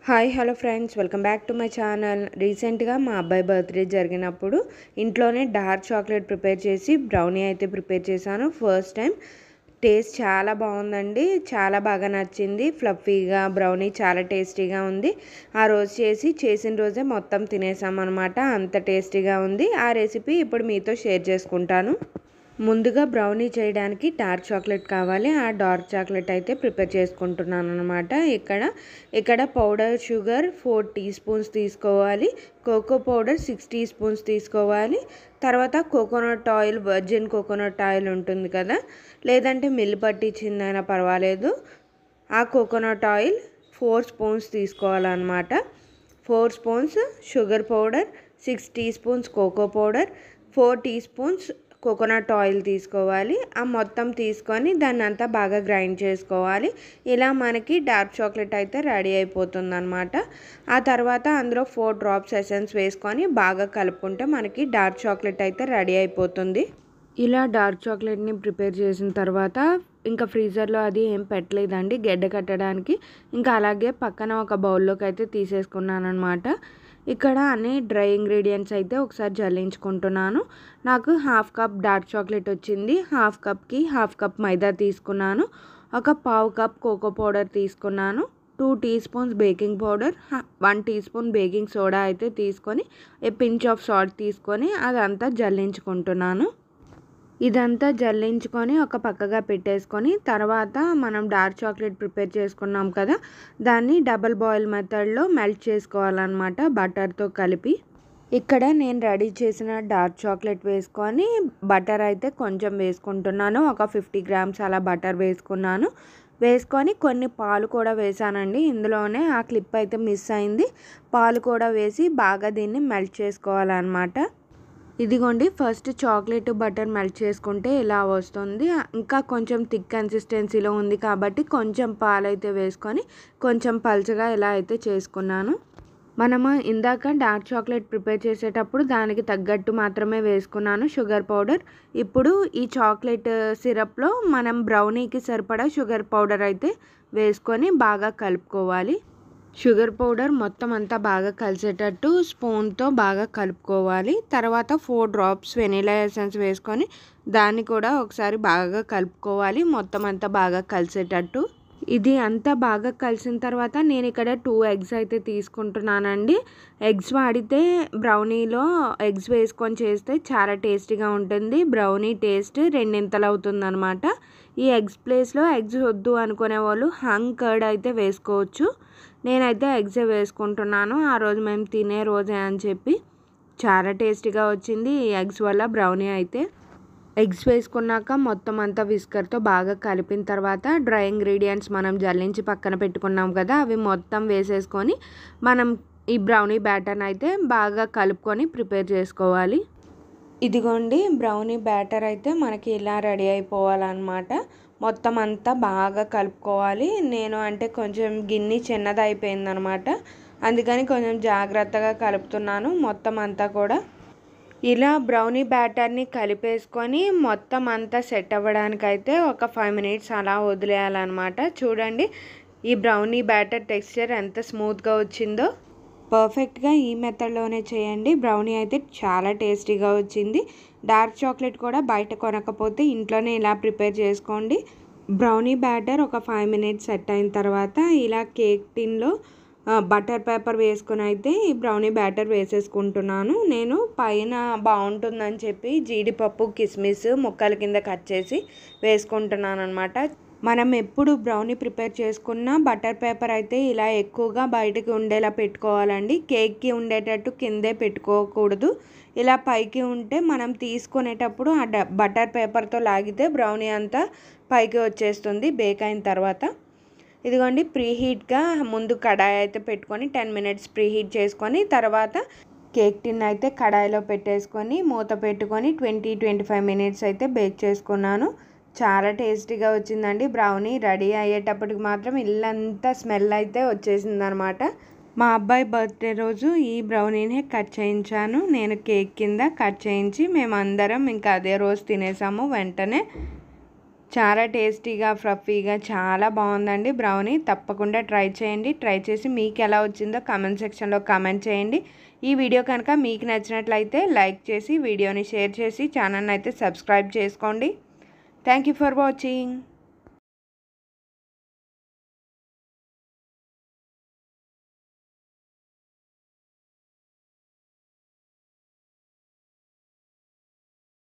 Hi hello friends, welcome back to my channel. రీసెంట్గా మా అబ్బాయి బర్త్డే జరిగినప్పుడు ఇంట్లోనే డార్క్ చాక్లెట్ ప్రిపేర్ చేసి బ్రౌనీ అయితే ప్రిపేర్ చేశాను. ఫస్ట్ టైం టేస్ట్ చాలా బాగుందండి, చాలా బాగా నచ్చింది. ఫ్లఫీగా బ్రౌనీ చాలా టేస్టీగా ఉంది. ఆ రోజు చేసిన రోజే మొత్తం తినేసామన్నమాట, అంత టేస్టీగా ఉంది. ఆ రెసిపీ ఇప్పుడు మీతో షేర్ చేసుకుంటాను. ముందుగా బ్రౌనీ చేయడానికి డార్క్ చాక్లెట్ కావాలి. ఆ డార్క్ చాక్లెట్ అయితే ప్రిపేర్ చేసుకుంటున్నాను అనమాట. ఇక్కడ పౌడర్ షుగర్ 4 టీ స్పూన్స్ తీసుకోవాలి. కోకో పౌడర్ 6 టీ స్పూన్స్ తీసుకోవాలి. తర్వాత coconut oil, virgin coconut oil ఉంటుంది కదా, లేదంటే మిల్లు పట్టించిందైనా పర్వాలేదు. ఆ కోకోనట్ ఆయిల్ 4 స్పూన్స్ తీసుకోవాలన్నమాట. 4 spoons sugar powder, 6 teaspoons cocoa powder, 4 teaspoons coconut oil తీసుకోవాలి. ఆ మొత్తం తీసుకొని దాన్ని అంతా బాగా గ్రైండ్ చేసుకోవాలి. ఇలా మనకి డార్క్ చాక్లెట్ అయితే రెడీ అయిపోతుంది అనమాట. ఆ తర్వాత అందులో 4 డ్రాప్స్ ఎసెన్స్ వేసుకొని బాగా కలుపుకుంటే మనకి డార్క్ చాక్లెట్ అయితే రెడీ అయిపోతుంది. ఇలా డార్క్ చాక్లెట్ని ప్రిపేర్ చేసిన తర్వాత ఇంకా ఫ్రీజర్లో అది ఏం పెట్టలేదండి గడ్డ కట్టడానికి. ఇంకా అలాగే పక్కన ఒక బౌల్లోకి అయితే తీసేసుకున్నాను అనమాట. ఇక్కడ అన్ని డ్రై ఇంగ్రీడియంట్స్ అయితే ఒకసారి జల్లించుకుంటున్నాను. నాకు 1/2 కప్ డార్క్ చాక్లెట్ వచ్చింది. 1/2 కప్కి 1/2 కప్ మైదా తీసుకున్నాను. ఒక 1/2 కప్ కోకో పౌడర్ తీసుకున్నాను. 2 teaspoons baking powder, 1 teaspoon baking soda అయితే తీసుకొని పించ్ ఆఫ్ సాల్ట్ తీసుకొని అదంతా జల్లించుకుంటున్నాను. ఇదంతా జల్లించుకొని ఒక పక్కగా పెట్టేసుకొని తర్వాత మనం డార్క్ చాక్లెట్ ప్రిపేర్ చేసుకున్నాం కదా, దాన్ని డబల్ బాయిల్ మెథడ్లో మెల్ట్ చేసుకోవాలన్నమాట బటర్తో కలిపి. ఇక్కడ నేను రెడీ చేసిన డార్క్ చాక్లెట్ వేసుకొని బటర్ అయితే కొంచెం వేసుకుంటున్నాను. ఒక 50 గ్రామ్స్ అలా బటర్ వేసుకున్నాను. వేసుకొని కొన్ని పాలు కూడా వేసానండి. ఇందులోనే ఆ క్లిప్ అయితే మిస్ అయింది. పాలు కూడా వేసి బాగా దీన్ని మెల్ట్ చేసుకోవాలన్నమాట. ఇదిగోండి, ఫస్ట్ చాక్లెట్ బటర్ మెల్ట్ చేసుకుంటే ఇలా వస్తుంది. ఇంకా కొంచెం థిక్ కన్సిస్టెన్సీలో ఉంది కాబట్టి కొంచెం పాలైతే వేసుకొని కొంచెం పల్చగా ఇలా అయితే చేసుకున్నాను. మనము ఇందాక డార్క్ చాక్లెట్ ప్రిపేర్ చేసేటప్పుడు దానికి తగ్గట్టు మాత్రమే వేసుకున్నాను షుగర్ పౌడర్. ఇప్పుడు ఈ చాక్లెట్ సిరప్లో మనం బ్రౌనీకి సరిపడా షుగర్ పౌడర్ అయితే వేసుకొని బాగా కలుపుకోవాలి. షుగర్ పౌడర్ మొత్తం అంతా బాగా కలిసేటట్టు స్పూన్తో బాగా కలుపుకోవాలి. తర్వాత 4 డ్రాప్స్ వెనిలా ఎసెన్స్ వేసుకొని దాన్ని కూడా ఒకసారి బాగా కలుపుకోవాలి, మొత్తం అంతా బాగా కలిసేటట్టు. ఇది అంతా బాగా కలిసిన తర్వాత నేను ఇక్కడ 2 ఎగ్స్ అయితే తీసుకుంటున్నానండి. ఎగ్స్ వాడితే బ్రౌనీలో ఎగ్స్ వేసుకొని చేస్తే చాలా టేస్టీగా ఉంటుంది. బ్రౌనీ టేస్ట్ రెండింతలు అవుతుంది అనమాట. ఈ ఎగ్స్ ప్లేస్లో ఎగ్స్ వద్దు అనుకునే వాళ్ళు హంగ్ కర్డ్ అయితే వేసుకోవచ్చు. నేనైతే ఎగ్సే వేసుకుంటున్నాను, ఆ రోజు మేము తినే రోజే అని చెప్పి. చాలా టేస్టీగా వచ్చింది ఈ ఎగ్స్ వల్ల బ్రౌనీ అయితే. ఎగ్స్ వేసుకున్నాక మొత్తం అంతా విస్కర్తో బాగా కలిపిన తర్వాత డ్రై ఇంగ్రీడియంట్స్ మనం జల్లించి పక్కన పెట్టుకున్నాం కదా, అవి మొత్తం వేసేసుకొని మనం ఈ బ్రౌనీ బ్యాటర్ని అయితే బాగా కలుపుకొని ప్రిపేర్ చేసుకోవాలి. ఇదిగోండి, బ్రౌనీ బ్యాటర్ అయితే మనకి ఇలా రెడీ అయిపోవాలన్నమాట. మొత్తం అంతా బాగా కలుపుకోవాలి. నేను అంటే కొంచెం గిన్నె చిన్నది అయిపోయిందనమాట, అందుకని కొంచెం జాగ్రత్తగా కలుపుతున్నాను మొత్తం అంతా కూడా. ఇలా బ్రౌనీ బ్యాటర్ని కలిపేసుకొని మొత్తం అంతా సెట్ అవ్వడానికైతే ఒక 5 మినిట్స్ అలా వదిలేయాలన్నమాట. చూడండి, ఈ బ్రౌనీ బ్యాటర్ టెక్స్చర్ ఎంత స్మూత్గా వచ్చిందో. పర్ఫెక్ట్గా ఈ మెథడ్లోనే చేయండి. బ్రౌనీ అయితే చాలా టేస్టీగా వచ్చింది. డార్క్ చాక్లెట్ కూడా బయట కొనకపోతే ఇంట్లోనే ఇలా ప్రిపేర్ చేసుకోండి. బ్రౌనీ బ్యాటర్ ఒక 5 మినిట్స్ సెట్ అయిన తర్వాత ఇలా కేక్ టిన్లో బటర్ పేపర్ వేసుకొని అయితే ఈ బ్రౌనీ బ్యాటర్ వేసేసుకుంటున్నాను. నేను పైన బాగుంటుందని చెప్పి జీడిపప్పు, కిస్మిస్ ముక్కల కింద కట్ చేసి వేసుకుంటున్నాను అనమాట. మనం ఎప్పుడు బ్రౌనీ ప్రిపేర్ చేసుకున్న బటర్ పేపర్ అయితే ఇలా ఎక్కువగా బయటకి ఉండేలా పెట్టుకోవాలండి. కేక్కి ఉండేటట్టు కిందే పెట్టుకోకూడదు. ఇలా పైకి ఉంటే మనం తీసుకునేటప్పుడు ఆ బటర్ పేపర్తో లాగితే బ్రౌనీ అంతా పైకి వచ్చేస్తుంది బేక్ అయిన తర్వాత. ఇదిగోండి, ప్రీహీట్గా ముందు కడాయి అయితే పెట్టుకొని 10 మినిట్స్ ప్రీహీట్ చేసుకొని తర్వాత కేక్ టిన్ అయితే కడాయిలో పెట్టేసుకొని మూత పెట్టుకొని 20-25 మినిట్స్ అయితే బేక్ చేసుకున్నాను. చాలా టేస్టీగా వచ్చిందండి. బ్రౌనీ రెడీ అయ్యేటప్పటికి మాత్రం ఇల్లంతా స్మెల్ అయితే వచ్చేసింది అనమాట. మా అబ్బాయి బర్త్డే రోజు ఈ బ్రౌనీనే కట్ చేయించాను. నేను కేక్ కింద కట్ చేయించి మేమందరం ఇంకా అదే రోజు తినేసాము వెంటనే. చాలా టేస్టీగా ఫ్లఫీగా చాలా బాగుందండి బ్రౌనీ. తప్పకుండా ట్రై చేయండి. ట్రై చేసి మీకు ఎలా వచ్చిందో కామెంట్ సెక్షన్లో కామెంట్ చేయండి. ఈ వీడియో కనుక మీకు నచ్చినట్లయితే లైక్ చేసి వీడియోని షేర్ చేసి ఛానల్ని అయితే సబ్స్క్రైబ్ చేసుకోండి. Thank you for watching.